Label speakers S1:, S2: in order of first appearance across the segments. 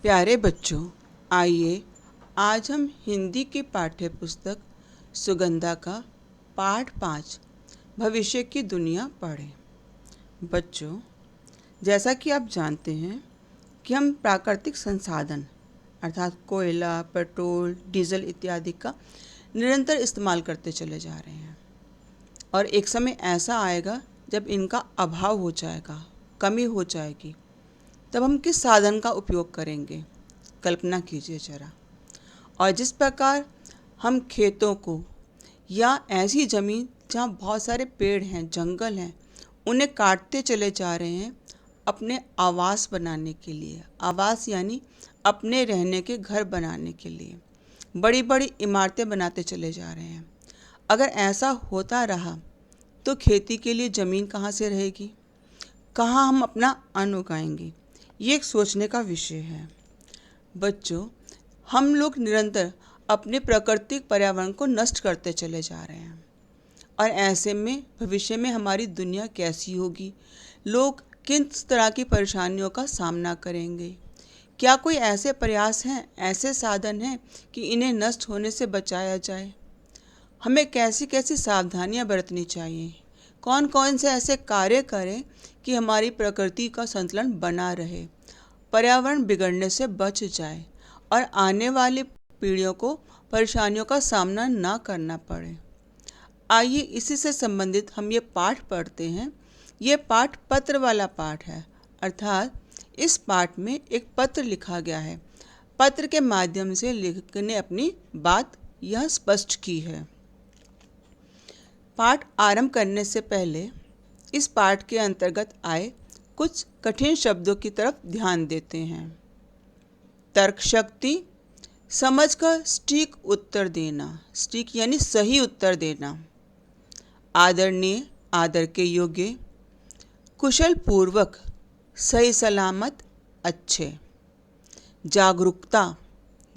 S1: प्यारे बच्चों, आइए आज हम हिंदी की पाठ्य पुस्तक सुगंधा का पाठ 5 भविष्य की दुनिया पढ़ें। बच्चों, जैसा कि आप जानते हैं कि हम प्राकृतिक संसाधन अर्थात कोयला, पेट्रोल, डीजल इत्यादि का निरंतर इस्तेमाल करते चले जा रहे हैं और एक समय ऐसा आएगा जब इनका अभाव हो जाएगा, कमी हो जाएगी। तब हम किस साधन का उपयोग करेंगे, कल्पना कीजिए जरा। और जिस प्रकार हम खेतों को या ऐसी ज़मीन जहाँ बहुत सारे पेड़ हैं, जंगल हैं, उन्हें काटते चले जा रहे हैं अपने आवास बनाने के लिए। आवास यानी अपने रहने के घर बनाने के लिए बड़ी बड़ी इमारतें बनाते चले जा रहे हैं। अगर ऐसा होता रहा तो खेती के लिए ज़मीन कहाँ से रहेगी, कहाँ हम अपना अन्न उगाएंगे? ये एक सोचने का विषय है। बच्चों, हम लोग निरंतर अपने प्राकृतिक पर्यावरण को नष्ट करते चले जा रहे हैं और ऐसे में भविष्य में हमारी दुनिया कैसी होगी, लोग किस तरह की परेशानियों का सामना करेंगे? क्या कोई ऐसे प्रयास हैं, ऐसे साधन हैं कि इन्हें नष्ट होने से बचाया जाए? हमें कैसी कैसी सावधानियां बरतनी चाहिए? कौन कौन से ऐसे कार्य करें कि हमारी प्रकृति का संतुलन बना रहे, पर्यावरण बिगड़ने से बच जाए और आने वाली पीढ़ियों को परेशानियों का सामना ना करना पड़े। आइए इसी से संबंधित हम ये पाठ पढ़ते हैं। ये पाठ पत्र वाला पाठ है, अर्थात इस पाठ में एक पत्र लिखा गया है। पत्र के माध्यम से लेखक ने अपनी बात यह स्पष्ट की है। पाठ आरंभ करने से पहले इस पाठ के अंतर्गत आए कुछ कठिन शब्दों की तरफ ध्यान देते हैं। तर्क शक्ति, समझ कर सटीक उत्तर देना, सटीक यानी सही उत्तर देना। आदरणीय, आदर के योग्य, कुशल पूर्वक, सही सलामत, अच्छे। जागरूकता,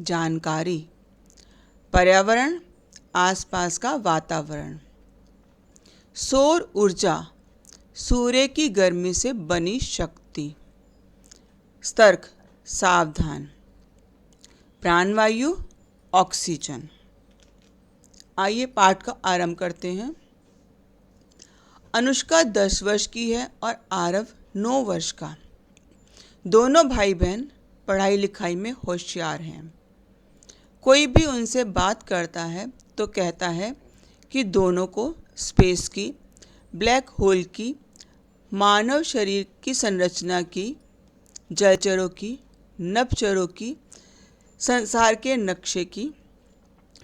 S1: जानकारी। पर्यावरण, आसपास का वातावरण। सौर ऊर्जा, सूर्य की गर्मी से बनी शक्ति। सतर्क, सावधान। प्राणवायु, ऑक्सीजन। आइए पाठ का आरंभ करते हैं। अनुष्का 10 वर्ष की है और आरव 9 वर्ष का। दोनों भाई बहन पढ़ाई लिखाई में होशियार हैं। कोई भी उनसे बात करता है तो कहता है कि दोनों को स्पेस की, ब्लैक होल की, मानव शरीर की संरचना की, जलचरों की, नभचरों की, संसार के नक्शे की,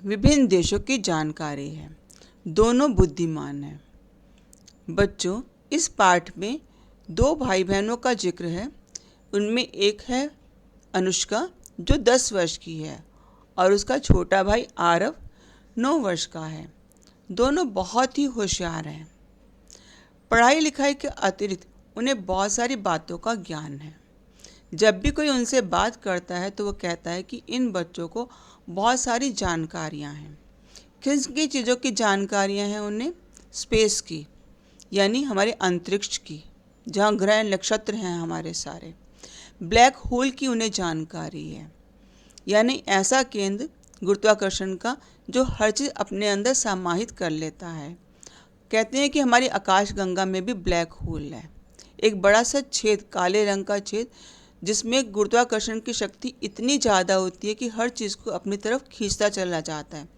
S1: विभिन्न देशों की जानकारी है। दोनों बुद्धिमान हैं। बच्चों, इस पाठ में 2 भाई बहनों का जिक्र है। उनमें एक है अनुष्का जो 10 वर्ष की है और उसका छोटा भाई आरव 9 वर्ष का है। दोनों बहुत ही होशियार हैं। पढ़ाई लिखाई के अतिरिक्त उन्हें बहुत सारी बातों का ज्ञान है। जब भी कोई उनसे बात करता है तो वो कहता है कि इन बच्चों को बहुत सारी जानकारियां हैं। किस की चीज़ों की जानकारियां हैं उन्हें? स्पेस की, यानी हमारे अंतरिक्ष की, जहाँ ग्रह नक्षत्र हैं हमारे सारे। ब्लैक होल की उन्हें जानकारी है, यानी ऐसा केंद्र गुरुत्वाकर्षण का जो हर चीज़ अपने अंदर समाहित कर लेता है। कहते हैं कि हमारी आकाशगंगा में भी ब्लैक होल है, एक बड़ा सा छेद, काले रंग का छेद, जिसमें गुरुत्वाकर्षण की शक्ति इतनी ज़्यादा होती है कि हर चीज़ को अपनी तरफ खींचता चला जाता है।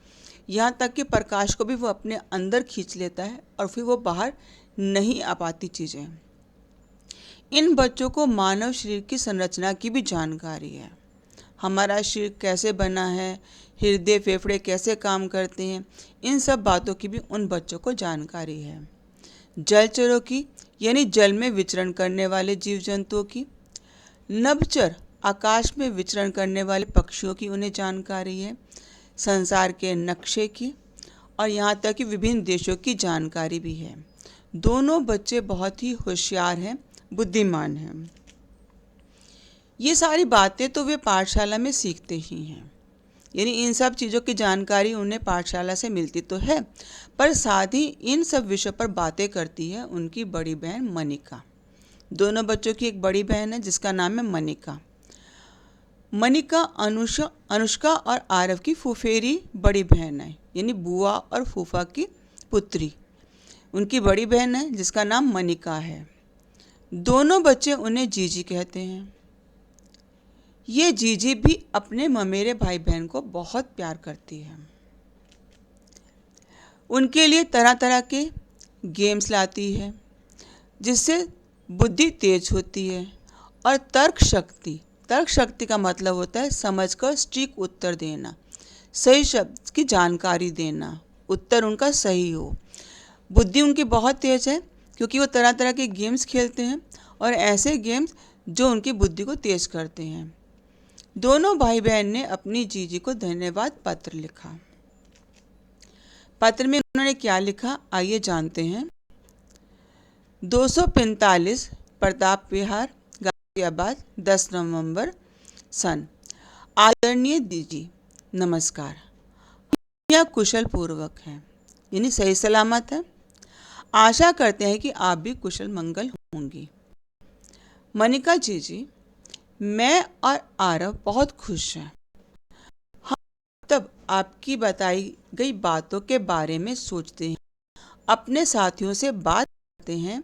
S1: यहाँ तक कि प्रकाश को भी वो अपने अंदर खींच लेता है और फिर वो बाहर नहीं आ पाती चीज़ें। इन बच्चों को मानव शरीर की संरचना की भी जानकारी है। हमारा शरीर कैसे बना है, हृदय फेफड़े कैसे काम करते हैं, इन सब बातों की भी उन बच्चों को जानकारी है। जलचरों की, यानी जल में विचरण करने वाले जीव जंतुओं की। नभचर, आकाश में विचरण करने वाले पक्षियों की उन्हें जानकारी है। संसार के नक्शे की और यहाँ तक कि विभिन्न देशों की जानकारी भी है। दोनों बच्चे बहुत ही होशियार हैं, बुद्धिमान हैं। ये सारी बातें तो वे पाठशाला में सीखते ही हैं, यानी इन सब चीज़ों की जानकारी उन्हें पाठशाला से मिलती तो है, पर साथ ही इन सब विषयों पर बातें करती है उनकी बड़ी बहन मनिका। दोनों बच्चों की एक बड़ी बहन है जिसका नाम है मनिका। मनिका अनुष्का और आरव की फुफेरी बड़ी बहन है, यानी बुआ और फूफा की पुत्री। उनकी बड़ी बहन है जिसका नाम मनिका है। दोनों बच्चे उन्हें जीजी कहते हैं। ये जीजी भी अपने ममेरे भाई बहन को बहुत प्यार करती है। उनके लिए तरह तरह के गेम्स लाती है जिससे बुद्धि तेज होती है और तर्क शक्ति का मतलब होता है समझकर सटीक उत्तर देना, सही शब्द की जानकारी देना, उत्तर उनका सही हो। बुद्धि उनकी बहुत तेज है क्योंकि वो तरह तरह के गेम्स खेलते हैं और ऐसे गेम्स जो उनकी बुद्धि को तेज करते हैं। दोनों भाई बहन ने अपनी जीजी को धन्यवाद पत्र लिखा। पत्र में उन्होंने क्या लिखा, आइए जानते हैं। 245 प्रताप विहार, गाजियाबाद, 10 नवंबर सन। आदरणीय दीदी, नमस्कार। यह कुशल पूर्वक है, यानी सही सलामत है। आशा करते हैं कि आप भी कुशल मंगल होंगी। मनिका जीजी, मैं और आरव बहुत खुश हैं। हम तब आपकी बताई गई बातों के बारे में सोचते हैं, अपने साथियों से बात करते हैं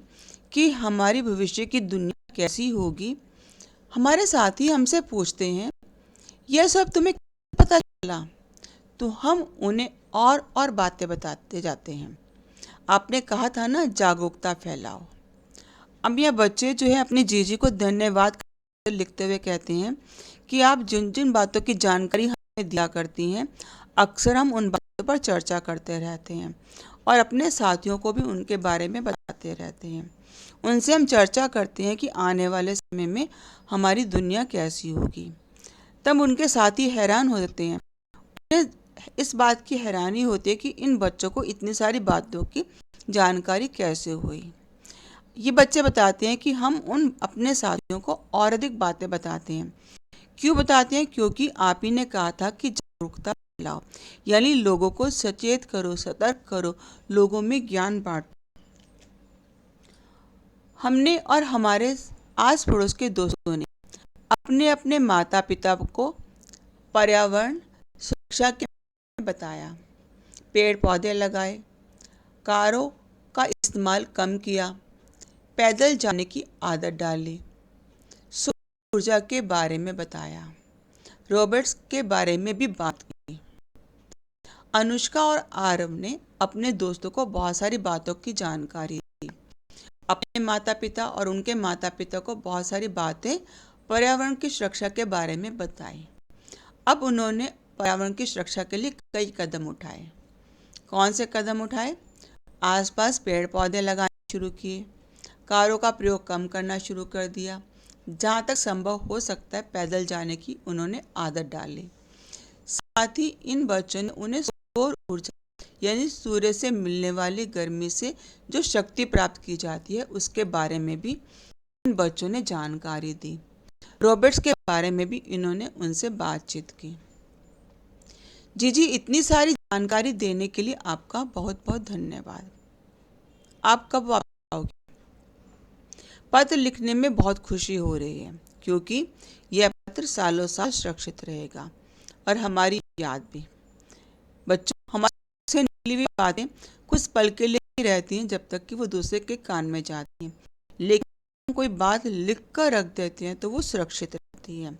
S1: कि हमारी भविष्य की दुनिया कैसी होगी। हमारे साथी हमसे पूछते हैं, यह सब तुम्हें कैसे पता चला? तो हम उन्हें और बातें बताते जाते हैं। आपने कहा था ना, जागरूकता फैलाओ। अब यह बच्चे जो है अपनी जीजी को धन्यवाद लिखते हुए कहते हैं कि आप जिन जिन बातों की जानकारी हमें दिया करती हैं, अक्सर हम उन बातों पर चर्चा करते रहते हैं और अपने साथियों को भी उनके बारे में बताते रहते हैं। उनसे हम चर्चा करते हैं कि आने वाले समय में हमारी दुनिया कैसी होगी। तब उनके साथी हैरान हो जाते हैं। उन्हें इस बात की हैरानी होती है कि इन बच्चों को इतनी सारी बातों की जानकारी कैसे हुई। ये बच्चे बताते हैं कि हम उन अपने साथियों को और अधिक बातें बताते हैं। क्यों बताते हैं? क्योंकि आप ही ने कहा था कि जागरूकता फैलाओ, यानी लोगों को सचेत करो, सतर्क करो, लोगों में ज्ञान बांटो। हमने और हमारे आस पड़ोस के दोस्तों ने अपने अपने माता पिता को पर्यावरण सुरक्षा के बारे में बताया, पेड़ पौधे लगाए, कारों का इस्तेमाल कम किया, पैदल जाने की आदत डाली, सौर ऊर्जा के बारे में बताया, रोबोट्स के बारे में भी बात की। अनुष्का और आरव ने अपने दोस्तों को बहुत सारी बातों की जानकारी दी, अपने माता पिता और उनके माता पिता को बहुत सारी बातें पर्यावरण की सुरक्षा के बारे में बताई। अब उन्होंने पर्यावरण की सुरक्षा के लिए कई कदम उठाए। कौन से कदम उठाए? आसपास पेड़ पौधे लगाने शुरू किए, कारों का प्रयोग कम करना शुरू कर दिया, जहाँ तक संभव हो सकता है पैदल जाने की उन्होंने आदत डाली। साथ ही इन बच्चों ने उन्हें सौर ऊर्जा यानी सूर्य से मिलने वाली गर्मी से जो शक्ति प्राप्त की जाती है उसके बारे में भी इन बच्चों ने जानकारी दी। रोबोट्स के बारे में भी इन्होंने उनसे बातचीत की। जीजी, इतनी सारी जानकारी देने के लिए आपका बहुत बहुत धन्यवाद। आप कब वापस आओगे? पत्र लिखने में बहुत खुशी हो रही है क्योंकि यह पत्र सालों साल सुरक्षित रहेगा और हमारी याद भी। बच्चों, हमारे से निकली हुई बातें कुछ पल के लिए ही रहती हैं जब तक कि वो दूसरे के कान में जाती हैं, लेकिन कोई बात लिख कर रख देते हैं तो वो सुरक्षित रहती है।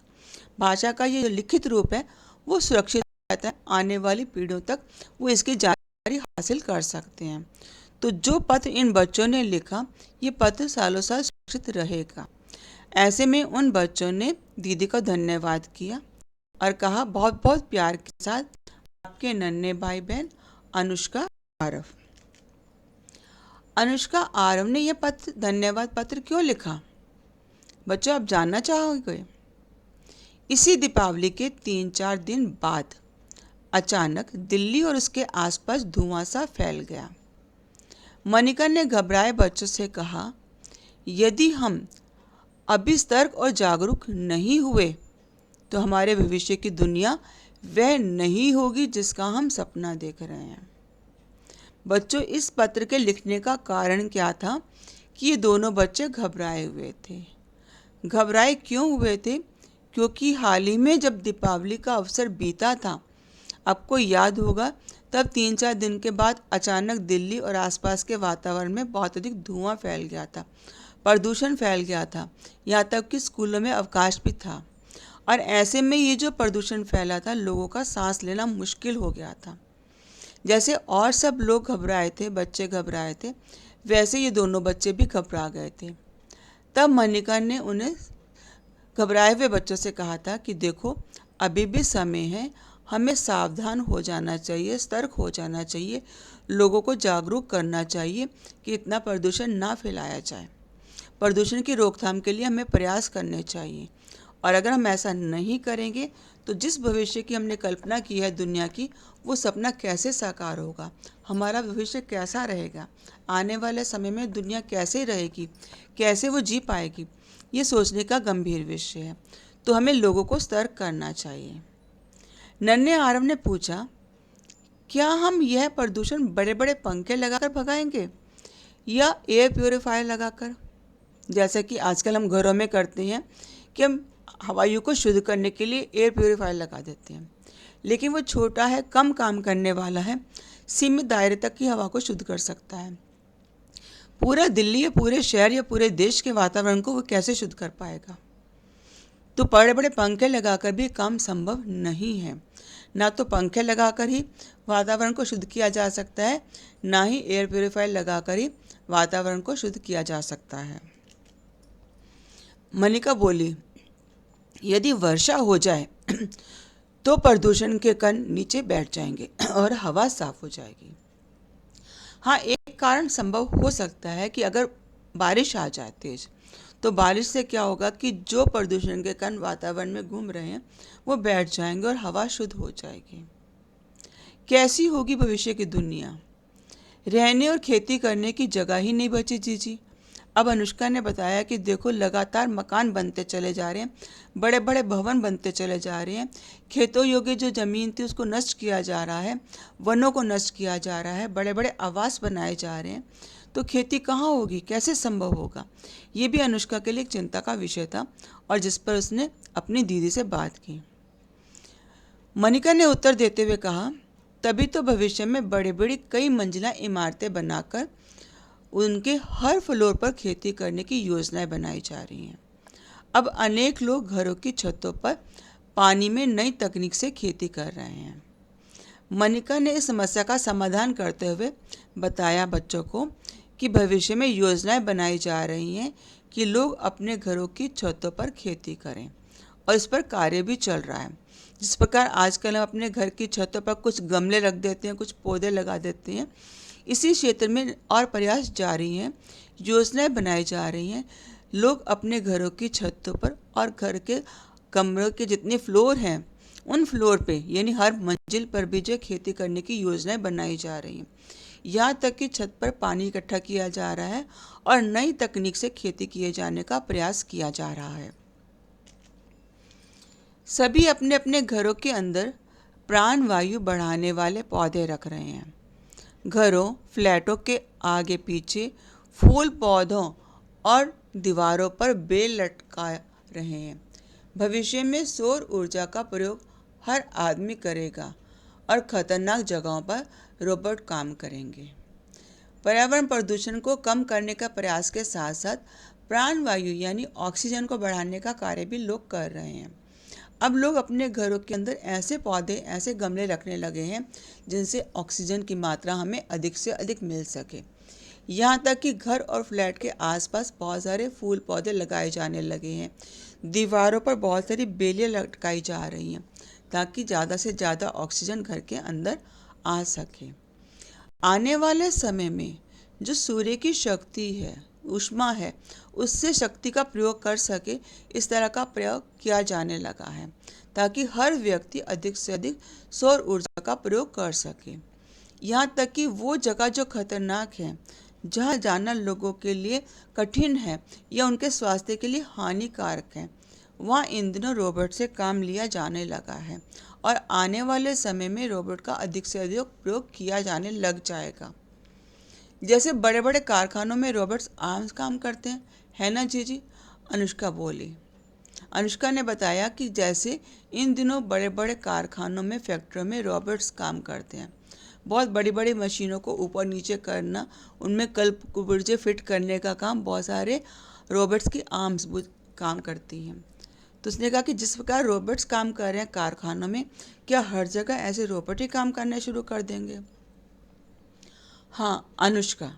S1: भाषा का ये लिखित रूप है वो सुरक्षित रहता है, आने वाली पीढ़ियों तक वो इसकी जानकारी हासिल कर सकते हैं। तो जो पत्र इन बच्चों ने लिखा, ये पत्र सालों साल सुरक्षित रहेगा। ऐसे में उन बच्चों ने दीदी का धन्यवाद किया और कहा, बहुत बहुत प्यार के साथ आपके नन्हे भाई बहन अनुष्का आरव। अनुष्का आरव ने यह पत्र, धन्यवाद पत्र क्यों लिखा? बच्चों, आप जानना चाहोगे? इसी दीपावली के 3-4 दिन बाद अचानक दिल्ली और उसके आसपास धुआं सा फैल गया। मनिका ने घबराए बच्चों से कहा, यदि हम अभी सतर्क और जागरूक नहीं हुए तो हमारे भविष्य की दुनिया वह नहीं होगी जिसका हम सपना देख रहे हैं। बच्चों, इस पत्र के लिखने का कारण क्या था कि ये दोनों बच्चे घबराए हुए थे। घबराए क्यों हुए थे? क्योंकि हाल ही में जब दीपावली का अवसर बीता था, आपको याद होगा, तब 3-4 दिन के बाद अचानक दिल्ली और आसपास के वातावरण में बहुत अधिक धुआं फैल गया था, प्रदूषण फैल गया था, यहाँ तक कि स्कूलों में अवकाश भी था। और ऐसे में ये जो प्रदूषण फैला था, लोगों का सांस लेना मुश्किल हो गया था। जैसे और सब लोग घबराए थे, बच्चे घबराए थे, वैसे ये दोनों बच्चे भी घबरा गए थे। तब मनिका ने उन्हें घबराए हुए बच्चों से कहा था कि देखो, अभी भी समय है, हमें सावधान हो जाना चाहिए, सतर्क हो जाना चाहिए, लोगों को जागरूक करना चाहिए कि इतना प्रदूषण ना फैलाया जाए। प्रदूषण की रोकथाम के लिए हमें प्रयास करने चाहिए, और अगर हम ऐसा नहीं करेंगे तो जिस भविष्य की हमने कल्पना की है दुनिया की, वो सपना कैसे साकार होगा, हमारा भविष्य कैसा रहेगा, आने वाले समय में दुनिया कैसे रहेगी, कैसे वो जी पाएगी, ये सोचने का गंभीर विषय है। तो हमें लोगों को सतर्क करना चाहिए। नन्हे आरव ने पूछा, क्या हम यह प्रदूषण बड़े बड़े पंखे लगाकर भगाएंगे या एयर प्योरीफायर लगाकर, जैसा कि आजकल हम घरों में करते हैं कि हम हवायु को शुद्ध करने के लिए एयर प्योरीफायर लगा देते हैं, लेकिन वो छोटा है, कम काम करने वाला है, सीमित दायरे तक की हवा को शुद्ध कर सकता है। पूरा दिल्ली या पूरे शहर या पूरे देश के वातावरण को वो कैसे शुद्ध कर पाएगा। तो बड़े बड़े पंखे लगाकर भी काम संभव नहीं है। ना तो पंखे लगाकर ही वातावरण को शुद्ध किया जा सकता है, ना ही एयर प्योरीफायर लगाकर ही वातावरण को शुद्ध किया जा सकता है। मनिका बोली, यदि वर्षा हो जाए तो प्रदूषण के कण नीचे बैठ जाएंगे और हवा साफ हो जाएगी। हाँ, एक कारण संभव हो सकता है कि अगर बारिश आ जाए तेज, तो बारिश से क्या होगा कि जो प्रदूषण के कण वातावरण में घूम रहे हैं वो बैठ जाएंगे और हवा शुद्ध हो जाएगी। कैसी होगी भविष्य की दुनिया? रहने और खेती करने की जगह ही नहीं बची जीजी। अब अनुष्का ने बताया कि देखो, लगातार मकान बनते चले जा रहे हैं, बड़े बड़े भवन बनते चले जा रहे हैं, खेतों योग्य जो ज़मीन थी उसको नष्ट किया जा रहा है, वनों को नष्ट किया जा रहा है, बड़े बड़े आवास बनाए जा रहे हैं, तो खेती कहाँ होगी, कैसे संभव होगा? ये भी अनुष्का के लिए एक चिंता का विषय था और जिस पर उसने अपनी दीदी से बात की। मनिका ने उत्तर देते हुए कहा, तभी तो भविष्य में बड़ी बड़ी कई मंजिला इमारतें बनाकर उनके हर फ्लोर पर खेती करने की योजनाएं बनाई जा रही हैं। अब अनेक लोग घरों की छतों पर पानी में नई तकनीक से खेती कर रहे हैं। मनिका ने इस समस्या का समाधान करते हुए बताया बच्चों को कि भविष्य में योजनाएं बनाई जा रही हैं कि लोग अपने घरों की छतों पर खेती करें, और इस पर कार्य भी चल रहा है। जिस प्रकार आजकल हम अपने घर की छतों पर कुछ गमले रख देते हैं, कुछ पौधे लगा देते हैं, इसी क्षेत्र में और प्रयास जारी हैं, योजनाएं बनाई जा रही हैं। लोग अपने घरों की छतों पर और घर के कमरों के जितने फ्लोर हैं उन फ्लोर पे, यानी हर मंजिल पर भी जो खेती करने की योजनाएं बनाई जा रही हैं। यहाँ तक कि छत पर पानी इकट्ठा किया जा रहा है और नई तकनीक से खेती किए जाने का प्रयास किया जा रहा है। सभी अपने अपने घरों के अंदर प्राण वायु बढ़ाने वाले पौधे रख रहे हैं। घरों, फ्लैटों के आगे पीछे फूल पौधों और दीवारों पर बेल लटका रहे हैं। भविष्य में सौर ऊर्जा का प्रयोग हर आदमी करेगा और खतरनाक जगहों पर रोबोट काम करेंगे। पर्यावरण प्रदूषण को कम करने का प्रयास के साथ साथ प्राण वायु यानी ऑक्सीजन को बढ़ाने का कार्य भी लोग कर रहे हैं। अब लोग अपने घरों के अंदर ऐसे पौधे, ऐसे गमले रखने लगे हैं जिनसे ऑक्सीजन की मात्रा हमें अधिक से अधिक मिल सके। यहाँ तक कि घर और फ्लैट के आसपास बहुत सारे फूल पौधे लगाए जाने लगे हैं। दीवारों पर बहुत सारी बेलें लटकाई जा रही हैं ताकि ज़्यादा से ज़्यादा ऑक्सीजन घर के अंदर आ सके। आने वाले समय में जो सूर्य की शक्ति है, ऊष्मा है, उससे शक्ति का प्रयोग कर सके, इस तरह का प्रयोग किया जाने लगा है ताकि हर व्यक्ति अधिक से अधिक सौर ऊर्जा का प्रयोग कर सके। यहाँ तक कि वो जगह जो खतरनाक है, जहाँ जाना लोगों के लिए कठिन है या उनके स्वास्थ्य के लिए हानिकारक है, वहाँ इन दिनों रोबोट से काम लिया जाने लगा है और आने वाले समय में रोबोट का अधिक से अधिक प्रयोग किया जाने लग जाएगा। जैसे बड़े बड़े कारखानों में रोबोट्स आम काम करते हैं, है ना जीजी? अनुष्का बोली। अनुष्का ने बताया कि जैसे इन दिनों बड़े बड़े कारखानों में, फैक्ट्रियों में रोबोट्स काम करते हैं। बहुत बड़ी बड़ी मशीनों को ऊपर नीचे करना, उनमें कलपुर्जे फिट करने का काम बहुत सारे रोबोट्स की आर्म्स काम करती हैं। तो उसने कहा कि जिस प्रकार रोबोट्स काम कर रहे हैं कारखानों में, क्या हर जगह ऐसे रोबोट ही काम करना शुरू कर देंगे? हाँ अनुष्का,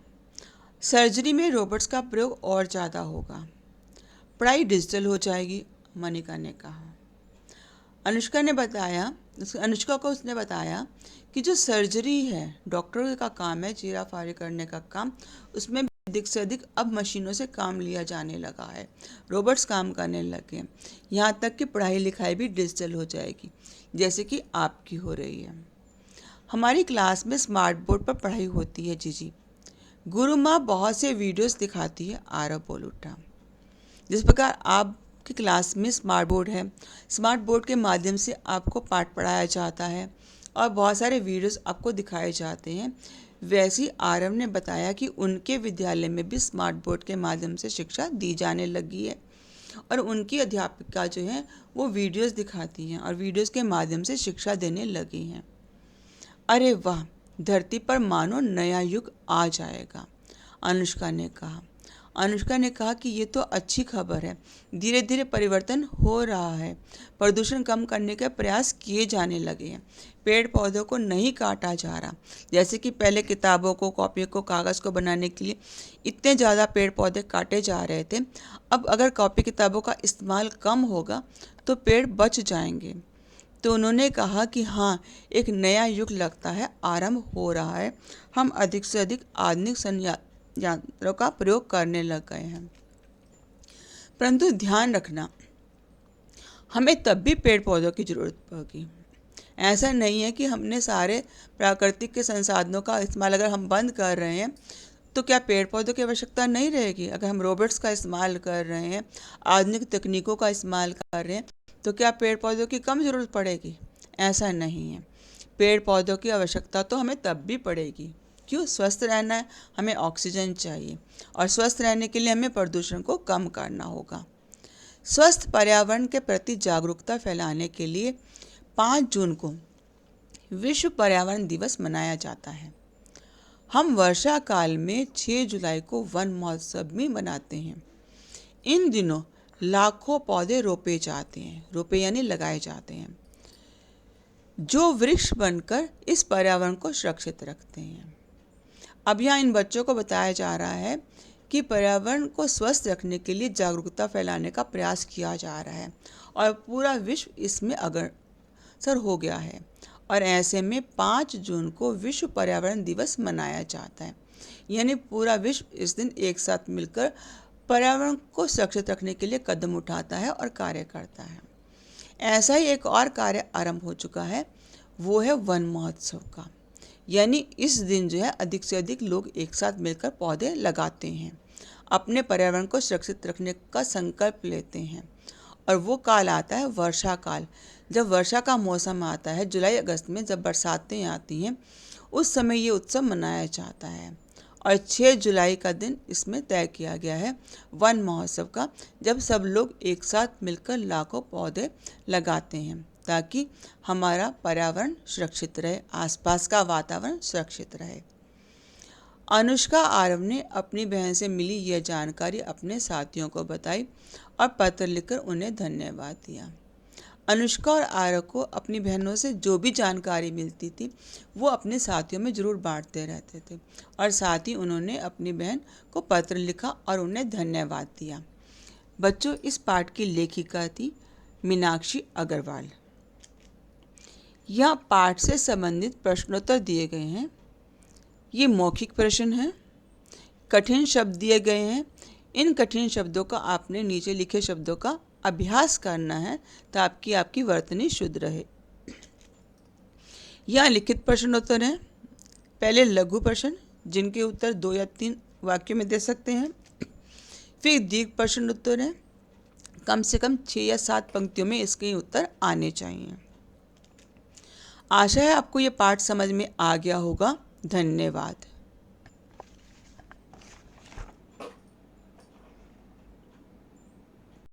S1: सर्जरी में रोबोट्स का प्रयोग और ज़्यादा होगा, पढ़ाई डिजिटल हो जाएगी, मनिका ने कहा। अनुष्का को उसने बताया कि जो सर्जरी है, डॉक्टरों का काम है, चीरा फाड़ी करने का काम, उसमें अधिक से अधिक अब मशीनों से काम लिया जाने लगा है, रोबोट्स काम करने लगे हैं। यहाँ तक कि पढ़ाई लिखाई भी डिजिटल हो जाएगी, जैसे कि आपकी हो रही है। हमारी क्लास में स्मार्ट बोर्ड पर पढ़ाई होती है जीजी। गुरु माँ बहुत से वीडियोस दिखाती है, आरव बोल उठा। जिस प्रकार आपकी क्लास में स्मार्ट बोर्ड है, स्मार्ट बोर्ड के माध्यम से आपको पाठ पढ़ाया जाता है और बहुत सारे वीडियोस आपको दिखाए जाते हैं, वैसे ही आरव ने बताया कि उनके विद्यालय में भी स्मार्ट बोर्ड के माध्यम से शिक्षा दी जाने लगी है और उनकी अध्यापिका जो है वो वीडियोस दिखाती हैं और वीडियोस के माध्यम से शिक्षा देने लगी हैं। अरे वाह, धरती पर मानो नया युग आ जाएगा, अनुष्का ने कहा। अनुष्का ने कहा कि ये तो अच्छी खबर है, धीरे धीरे परिवर्तन हो रहा है, प्रदूषण कम करने के प्रयास किए जाने लगे हैं, पेड़ पौधों को नहीं काटा जा रहा। जैसे कि पहले किताबों को, कॉपी को, कागज़ को बनाने के लिए इतने ज़्यादा पेड़ पौधे काटे जा रहे थे, अब अगर कॉपी किताबों का इस्तेमाल कम होगा तो पेड़ बच जाएंगे। तो उन्होंने कहा कि हाँ, एक नया युग लगता है आरंभ हो रहा है, हम अधिक से अधिक आधुनिक यंत्रों का प्रयोग करने लग गए हैं। परंतु ध्यान रखना, हमें तब भी पेड़ पौधों की जरूरत होगी। ऐसा नहीं है कि हमने सारे प्राकृतिक के संसाधनों का इस्तेमाल अगर हम बंद कर रहे हैं तो क्या पेड़ पौधों की आवश्यकता नहीं रहेगी? अगर हम रोबोट्स का इस्तेमाल कर रहे हैं, आधुनिक तकनीकों का इस्तेमाल कर रहे हैं, तो क्या पेड़ पौधों की कम ज़रूरत पड़ेगी? ऐसा नहीं है, पेड़ पौधों की आवश्यकता तो हमें तब भी पड़ेगी। क्यों? स्वस्थ रहना है, हमें ऑक्सीजन चाहिए और स्वस्थ रहने के लिए हमें प्रदूषण को कम करना होगा। स्वस्थ पर्यावरण के प्रति जागरूकता फैलाने के लिए 5 जून को विश्व पर्यावरण दिवस मनाया जाता है। हम वर्षा काल में 6 जुलाई को वन महोत्सव भी मनाते हैं। इन दिनों लाखों पौधे रोपे जाते हैं, रोपे यानी लगाए जाते हैं, जो वृक्ष बनकर इस पर्यावरण को सुरक्षित रखते हैं। अब यहाँ इन बच्चों को बताया जा रहा है कि पर्यावरण को स्वस्थ रखने के लिए जागरूकता फैलाने का प्रयास किया जा रहा है और पूरा विश्व इसमें अग्रसर हो गया है और ऐसे में 5 जून को विश्व पर्यावरण दिवस मनाया जाता है। यानी पूरा विश्व इस दिन एक साथ मिलकर पर्यावरण को सुरक्षित रखने के लिए कदम उठाता है और कार्य करता है। ऐसा ही एक और कार्य आरंभ हो चुका है, वो है वन महोत्सव का। यानी इस दिन जो है अधिक से अधिक लोग एक साथ मिलकर पौधे लगाते हैं, अपने पर्यावरण को सुरक्षित रखने का संकल्प लेते हैं। और वो काल आता है वर्षा काल, जब वर्षा का मौसम आता है, जुलाई अगस्त में जब बरसातें आती हैं, उस समय ये उत्सव मनाया जाता है। और 6 जुलाई का दिन इसमें तय किया गया है वन महोत्सव का, जब सब लोग एक साथ मिलकर लाखों पौधे लगाते हैं ताकि हमारा पर्यावरण सुरक्षित रहे, आसपास का वातावरण सुरक्षित रहे। अनुष्का आरव ने अपनी बहन से मिली यह जानकारी अपने साथियों को बताई और पत्र लिखकर उन्हें धन्यवाद दिया। अनुष्का और आरव को अपनी बहनों से जो भी जानकारी मिलती थी वो अपने साथियों में ज़रूर बांटते रहते थे और साथ ही उन्होंने अपनी बहन को पत्र लिखा और उन्हें धन्यवाद दिया। बच्चों, इस पाठ की लेखिका थी मीनाक्षी अग्रवाल। यह पाठ से संबंधित प्रश्नोत्तर दिए गए हैं। ये मौखिक प्रश्न हैं, कठिन शब्द दिए गए हैं। इन कठिन शब्दों का आपने नीचे लिखे शब्दों का अभ्यास करना है ताकि आपकी वर्तनी शुद्ध रहे। यह लिखित प्रश्नोत्तर हैं। पहले लघु प्रश्न जिनके उत्तर 2 या 3 वाक्यों में दे सकते हैं, फिर दीर्घ प्रश्नोत्तर हैं, कम से कम 6 या 7 पंक्तियों में इसके उत्तर आने चाहिए। आशा है आपको ये पाठ समझ में आ गया होगा। धन्यवाद।